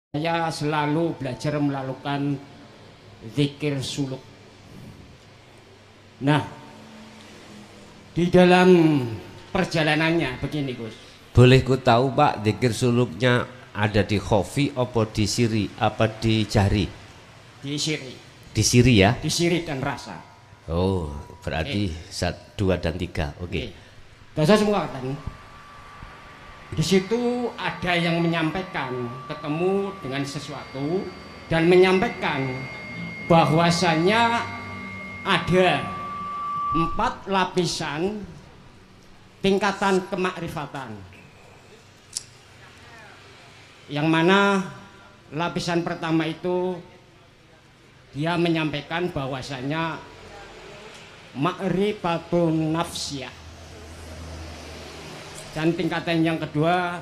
Saya selalu belajar melakukan zikir suluk. Nah, di dalam perjalanannya begini Gus. Boleh ku tahu Pak, zikir suluknya ada di khofi apa di siri apa di jari? Di siri. Di siri ya? Di siri dan rasa. Oh, berarti 1, 2 dan 3. Oke. Dosa semua kan. Di situ ada yang menyampaikan ketemu dengan sesuatu dan menyampaikan bahwasanya ada 4 lapisan tingkatan kemakrifatan, yang mana lapisan pertama itu dia menyampaikan bahwasanya ma'rifatun nafsiyah, dan tingkatan yang kedua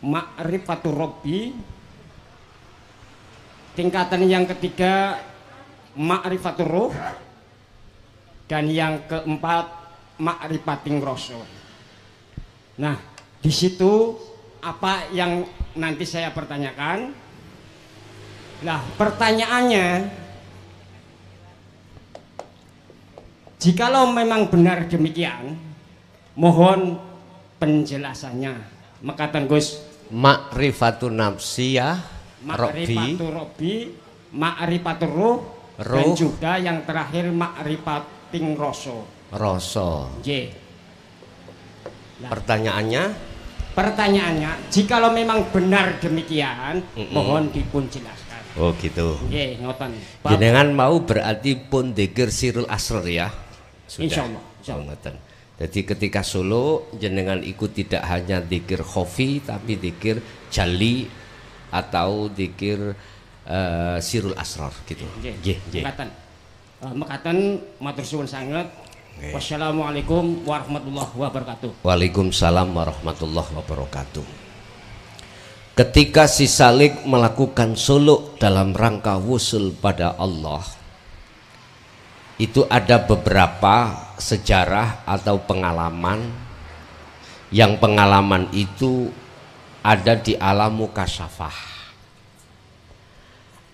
ma'rifatur robbi, tingkatan yang ketiga ma'rifatur ruh, dan yang keempat ma'rifating rasul. Nah, di situ apa yang nanti saya pertanyakan? Nah, pertanyaannya, jikalau memang benar demikian, mohon penjelasannya. Makatan Gus. Ma'rifatun nafsiyah, Ma'rifatur robbi, ma'rifatur ruh, dan juga yang terakhir ma'rifating rasul. Rasa. Nah, Pertanyaannya, jikalau memang benar demikian, mohon dipun jelaskan. oh gitu. Nggih, ngoten. Jenengan mau berarti pun zikir sirul asrar ya? Sudah. Insyaallah. Ngoten. Jadi ketika solo jenengan ikut tidak hanya zikir khofi tapi zikir jali atau zikir sirul asrar gitu. Nggih. Mekaten matur suwun sanget. Wassalamualaikum warahmatullahi wabarakatuh. Waalaikumsalam warahmatullahi wabarakatuh. Ketika si Salik melakukan suluk dalam rangka wusul pada Allah, itu ada beberapa sejarah atau pengalaman, yang pengalaman itu ada di alam mukasyafah.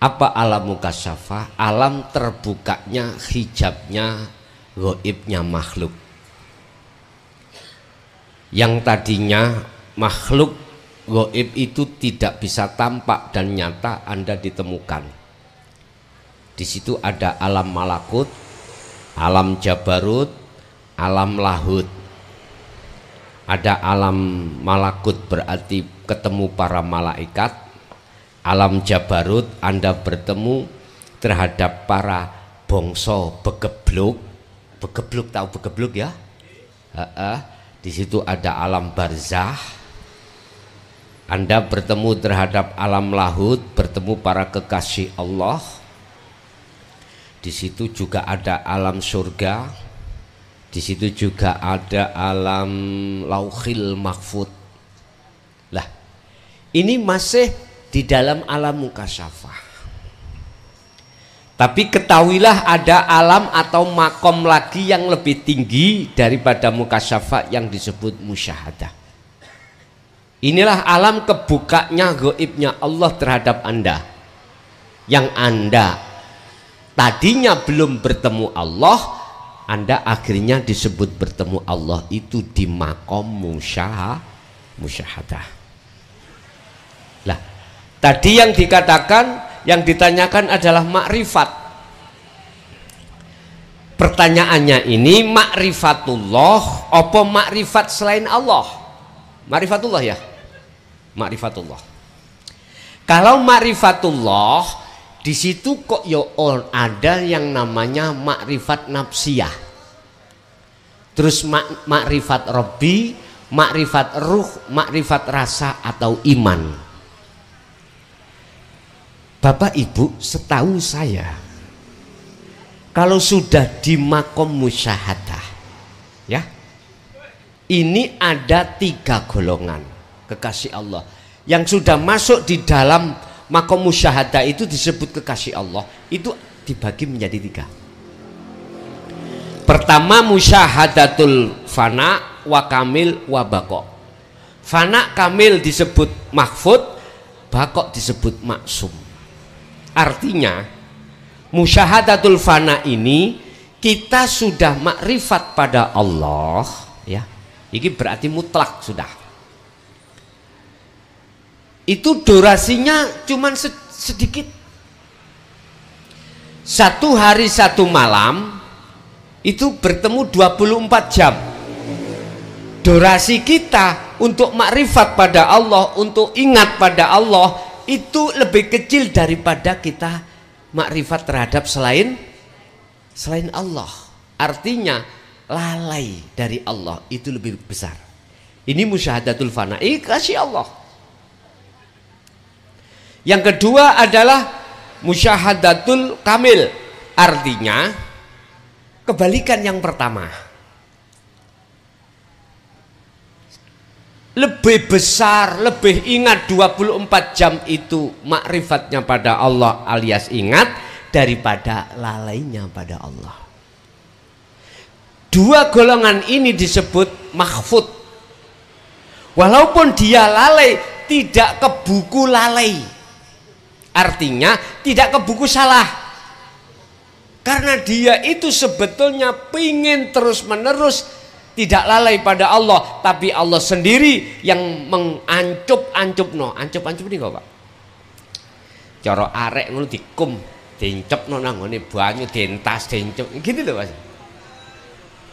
Apa alam mukasyafah? Alam terbukanya hijabnya gaibnya makhluk, yang tadinya makhluk gaib itu tidak bisa tampak dan nyata Anda ditemukan. Di situ ada alam malakut, alam jabarut, alam lahut. Ada alam malakut berarti ketemu para malaikat, alam jabarut Anda bertemu terhadap para bongso begebluk. Begebluk, tahu begebluk ya? Di situ ada alam barzah. Anda bertemu terhadap alam lahut, bertemu para kekasih Allah. Di situ juga ada alam surga. Di situ juga ada alam lauhil mahfud. Lah, ini masih di dalam alam mukasyafah. Tapi ketahuilah ada alam atau makom lagi yang lebih tinggi daripada mukasyafah yang disebut musyahadah. Inilah alam kebukanya gaibnya Allah terhadap Anda, yang Anda tadinya belum bertemu Allah, Anda akhirnya disebut bertemu Allah itu di makom musyahadah. Lah, tadi yang dikatakan, yang ditanyakan adalah makrifat. Pertanyaannya ini makrifatullah apa makrifat selain Allah? Makrifatullah ya? Makrifatullah. Kalau makrifatullah, di situ kok ada yang namanya makrifat nafsiyah. Terus makrifat robbi, makrifat ruh, makrifat rasa atau iman. Bapak Ibu, setahu saya, kalau sudah di makom musyahadah, ya, ini ada 3 golongan kekasih Allah yang sudah masuk di dalam makom musyahadah itu disebut kekasih Allah. Itu dibagi menjadi 3. Pertama musyahadatul fana wa kamil wa baqo. Fana kamil disebut mahfud, Bakok disebut maksum. Artinya musyahadatul fana ini kita sudah makrifat pada Allah ya. Ini berarti mutlak sudah. Itu durasinya cuman sedikit. 1 hari 1 malam itu bertemu 24 jam. Durasi kita untuk makrifat pada Allah, untuk ingat pada Allah itu lebih kecil daripada kita makrifat terhadap selain Allah. Artinya lalai dari Allah itu lebih besar. Ini musyahadatul fana, kasih Allah. Yang kedua adalah musyahadatul kamil. Artinya kebalikan yang pertama. Lebih besar, lebih ingat 24 jam itu makrifatnya pada Allah alias ingat daripada lalainya pada Allah. Dua golongan ini disebut mahfud. Walaupun dia lalai, tidak ke buku lalai. Artinya tidak ke buku salah. Karena dia itu sebetulnya pingin terus menerus tidak lalai pada Allah, tapi Allah sendiri yang mengancup-ancup no. Ancup-ancup ini kok Pak? Cara arek ngono dikum, diencep no nang ngene banyu, dientas, diencep. Gitu loh Mas.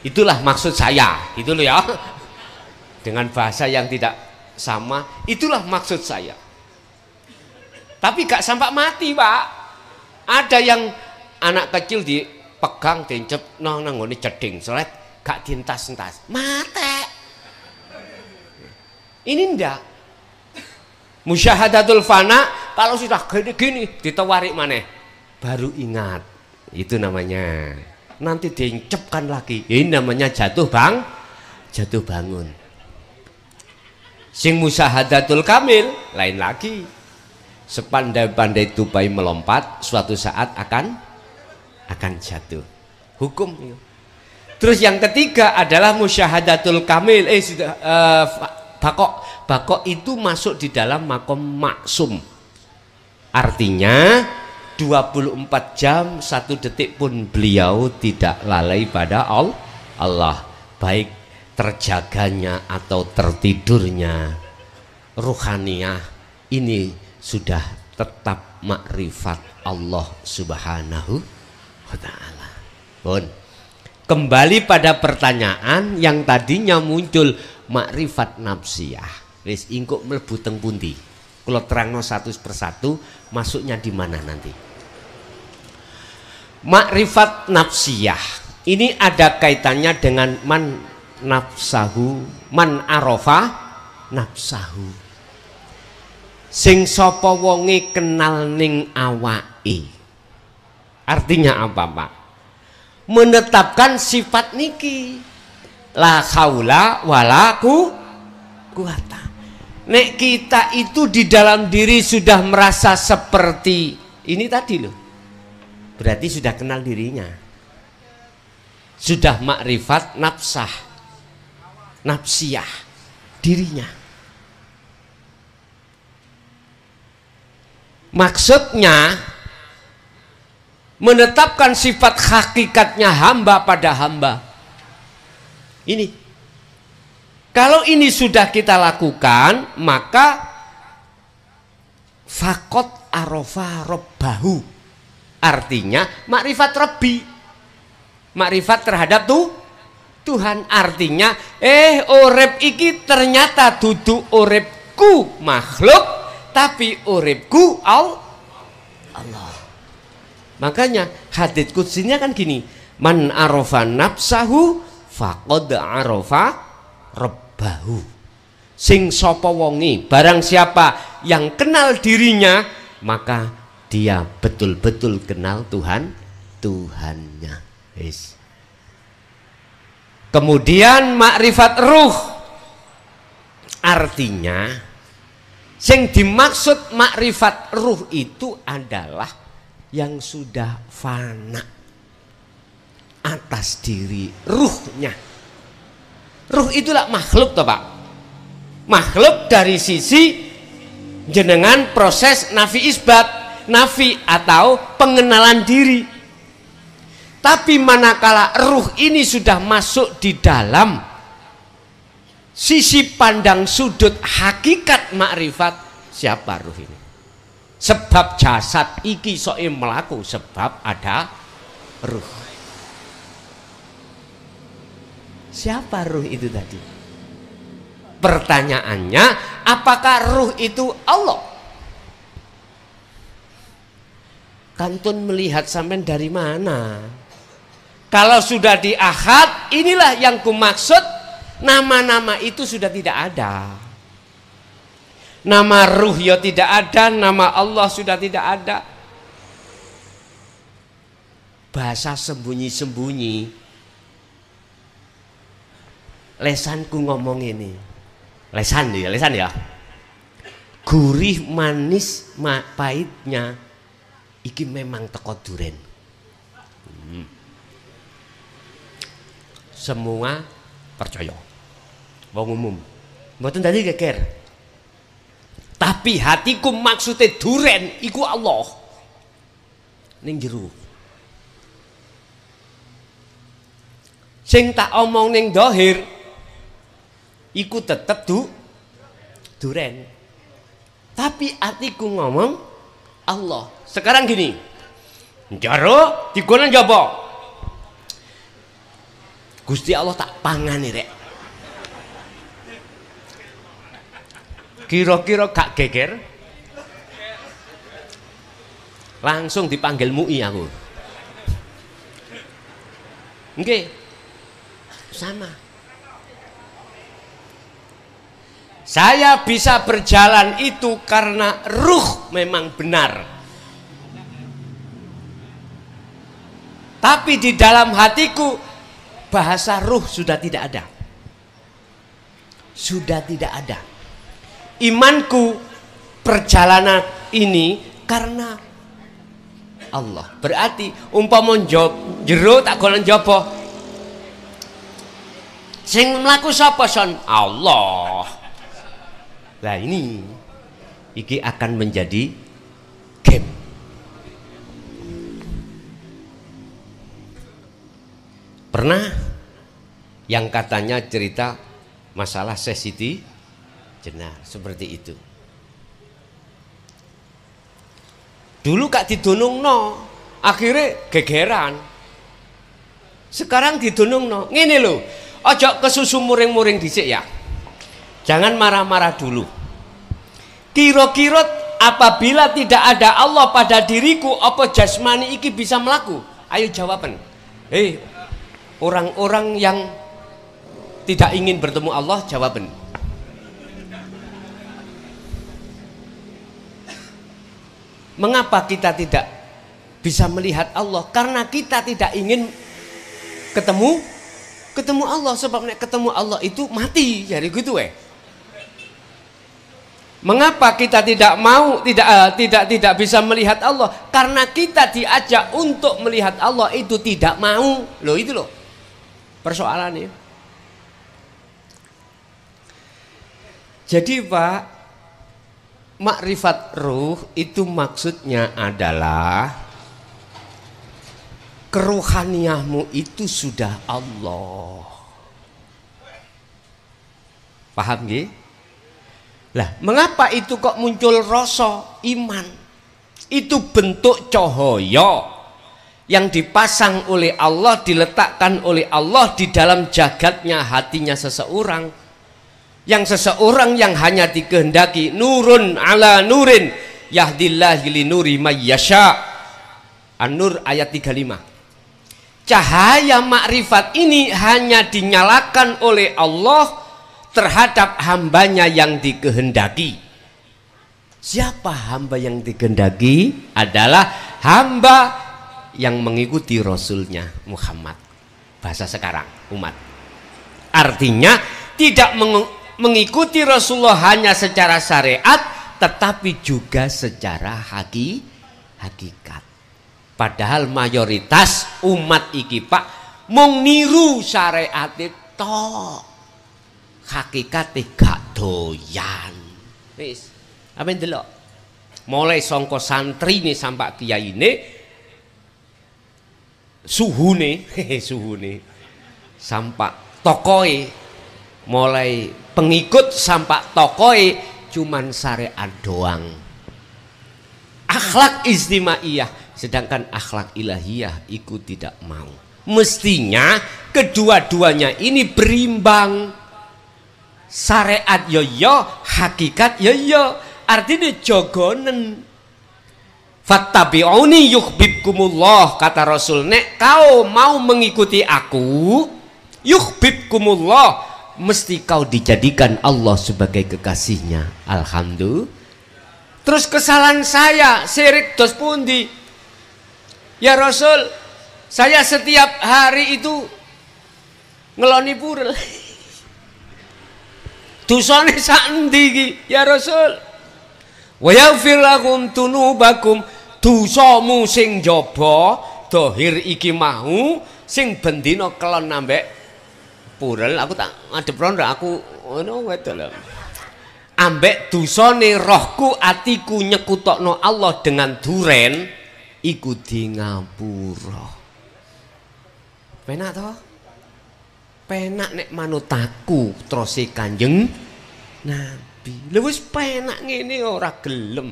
Itulah maksud saya, itu loh ya. Dengan bahasa yang tidak sama, itulah maksud saya. Tapi gak sampai mati Pak. Ada yang anak kecil dipegang, diencep nang ngene ceding, solet gak dientas-entas, mati. Ini ndak. Musyahadatul fana kalau sudah gini ditawarik maneh baru ingat. Itu namanya. Nanti diencepkan lagi. Ini namanya jatuh bangun. Sing musyahadatul kamil lain lagi. Sepandai-pandai tupai melompat, suatu saat akan jatuh. Hukum. Terus yang ketiga adalah musyahadatul kamil. Bakok itu masuk di dalam makom maksum. Artinya 24 jam 1 detik pun beliau tidak lalai pada Allah, baik terjaganya atau tertidurnya. Ruhaniyah ini sudah tetap makrifat Allah Subhanahu wa ta'ala. Pun kembali pada pertanyaan yang tadinya muncul, makrifat nafsiyah. Wis ingkuk mlebu teng pundi? Kula terangno satu persatu masuknya di mana nanti. Makrifat nafsiyah ini ada kaitannya dengan man nafsahu, man arofa nafsahu. Sing sapa wonge kenal ning awake. Artinya apa Pak? Menetapkan sifat niki. La haula wala quwata. Nek kita itu di dalam diri sudah merasa seperti ini tadi loh. Berarti sudah kenal dirinya. Sudah makrifat nafsah. Nafsiyah. Dirinya. Maksudnya menetapkan sifat hakikatnya hamba pada hamba. Ini kalau ini sudah kita lakukan, maka fakot arofa robbahu. Artinya makrifat Rabbi, makrifat terhadap Tuhan. Artinya urip iki ternyata dudu uripku makhluk, tapi uripku Allah. Makanya hadits qudsinya kan gini, man arofa nafsahu faqad arofa rabbahu. Sing sapa wonge, barang siapa yang kenal dirinya, maka dia betul-betul kenal Tuhannya. Yes. Kemudian makrifat ruh. Artinya sing dimaksud makrifat ruh itu adalah yang sudah fana atas diri ruhnya. Ruh itulah makhluk toh Pak. Makhluk dari sisi jenengan proses nafi isbat, nafi atau pengenalan diri. Tapi manakala ruh ini sudah masuk di dalam sisi pandang sudut hakikat makrifat, siapa ruh ini? Sebab jasad iki soe melaku sebab ada ruh. Siapa ruh itu tadi? Pertanyaannya, apakah ruh itu Allah? Kantun melihat sampean dari mana? Kalau sudah di ahad, inilah yang kumaksud, nama-nama itu sudah tidak ada. Nama ruh ya tidak ada, nama Allah sudah tidak ada. Bahasa sembunyi-sembunyi. Lesanku ngomong ini. Lesan ya. Gurih manis pahitnya iki memang teko duren. Semua percaya. Wong umum. Mboten tadi geger. Tapi hatiku maksudnya duren iku Allah. Ning jero. Sing tak omong ning dohir iku tetep duren. Tapi hatiku ngomong Allah. Sekarang gini, jaro dikono njaba. Gusti Allah tak pangani rek. Kira-kira gak geger? Langsung dipanggil MUI aku. Nggih. Sama. Saya bisa berjalan itu karena ruh memang benar. Tapi di dalam hatiku bahasa ruh sudah tidak ada. Sudah tidak ada. Imanku perjalanan ini karena Allah. Berarti umpama jero tak golek njaba. Sing mlaku sapa son? Allah. Nah ini iki akan menjadi game. Pernah yang katanya cerita masalah sesiti jenar seperti itu. Dulu kak didunungno, akhirnya gegeran. Sekarang didunungno, ngene lho, ojo kesusu muring-muring dhisik ya. Jangan marah-marah dulu. Kira-kira apabila tidak ada Allah pada diriku, apa jasmani iki bisa melaku? Ayo jawaban. Orang-orang yang tidak ingin bertemu Allah, jawaban. Mengapa kita tidak bisa melihat Allah? Karena kita tidak ingin ketemu Allah. Sebab ketemu Allah itu mati, jadi gitu . Mengapa kita tidak mau tidak bisa melihat Allah? Karena kita diajak untuk melihat Allah itu tidak mau. Loh itu loh persoalannya. Jadi Pak, makrifat ruh itu maksudnya adalah keruhaniahmu itu sudah Allah. Paham nggih? Lah, mengapa itu kok muncul rasa iman? Itu bentuk cahaya yang dipasang oleh Allah, diletakkan oleh Allah di dalam jagatnya hatinya seseorang. Yang seseorang yang hanya dikehendaki nurun ala nurin yahdillahu linuri mayyasha. An-Nur ayat 35. Cahaya makrifat ini hanya dinyalakan oleh Allah terhadap hambanya yang dikehendaki. Siapa hamba yang dikehendaki? Adalah hamba yang mengikuti Rasulnya Muhammad. Bahasa sekarang umat. Artinya tidak mengikuti Rasulullah hanya secara syariat, tetapi juga secara hakikat. Padahal mayoritas umat iki Pak mung niru syariat tok. Hakikate gak doyan. Wis. Apa ndelok? Mulai sangka santri nih sampai kiai ini suhune sampai tokoi, mulai pengikut sampai tokoi cuman syariat doang. Akhlak istimaiyah, sedangkan akhlak ilahiyah ikut tidak mau. Mestinya kedua-duanya ini berimbang. Syariat yo, hakikat yo. Artinya jogonen. Fattabi'uni yuhibbukumullah, kata Rasul, nek kau mau mengikuti aku, yuhibbukumullah, mesti kau dijadikan Allah sebagai kekasihnya. Alhamdulillah. Terus kesalahan saya, syirik dos pundi? Ya Rasul, saya setiap hari itu ngeloni purel. Dosane sak endi iki, ya Rasul? Wa yaghfir lakum tunubakum, dosamu sing jaba dohir iki mau sing bendina kelon ambek purel. Aku tak ngadep rondo, aku ngono wedok. Ambek dosane rohku, atiku nyekutokno Allah dengan duren iku di ngapura. Penak to? Penak nek manutaku terus Kanjeng Nabi. Lha wis penak ngene ora gelem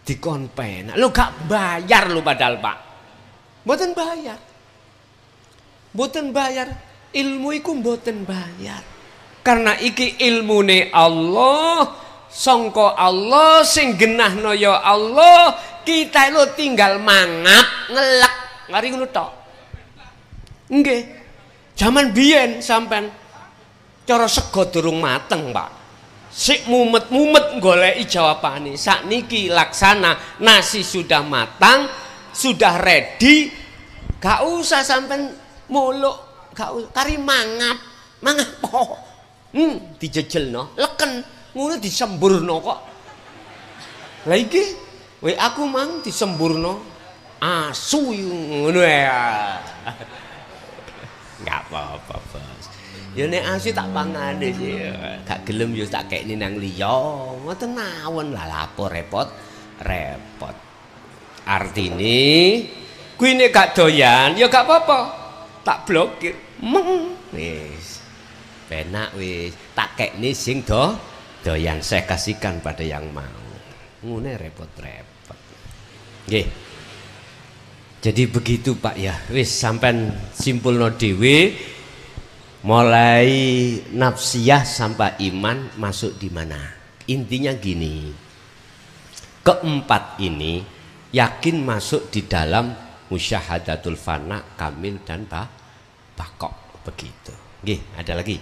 dikon penak. Lho gak bayar lho padahal Pak. Mboten bayar. Mboten bayar. Ilmu iku mboten bayar. Karena iki ilmune Allah, sangka Allah sing genahno ya Allah, kita lho tinggal mangap ngelek mari ngono tok. Nggih. Zaman biyen sampean cara sego durung mateng, Pak. Sik mumet-mumet goleki jawabane. Sakniki laksana nasi sudah matang, sudah ready, gak usah sampean muluk, gak usah kari mangap. Mangap kok. Dijejelno, leken, ngono disemburno kok. Lah iki we aku mang disemburno asu ngono ya. Enggak apa-apa, Bos. Ya nek asu tak pangane sih. Gak gelem yo tak kekne nang liya. Ngoten mawon lah lapo repot. Artine kuwi nek gak doyan ya gak apa-apa. Tak blokir. Wis. Penak wis. Tak kekne sing doyan, saya kasihkan pada yang mau. Ngene repot-repot. Nggih. Jadi begitu Pak ya. Wis sampean simpulno dhewe. Mulai nafsiyah sampai iman masuk di mana? Intinya gini, keempat ini yakin masuk di dalam musyahadatul fana, kamil dan bakok begitu. Nggih, ada lagi.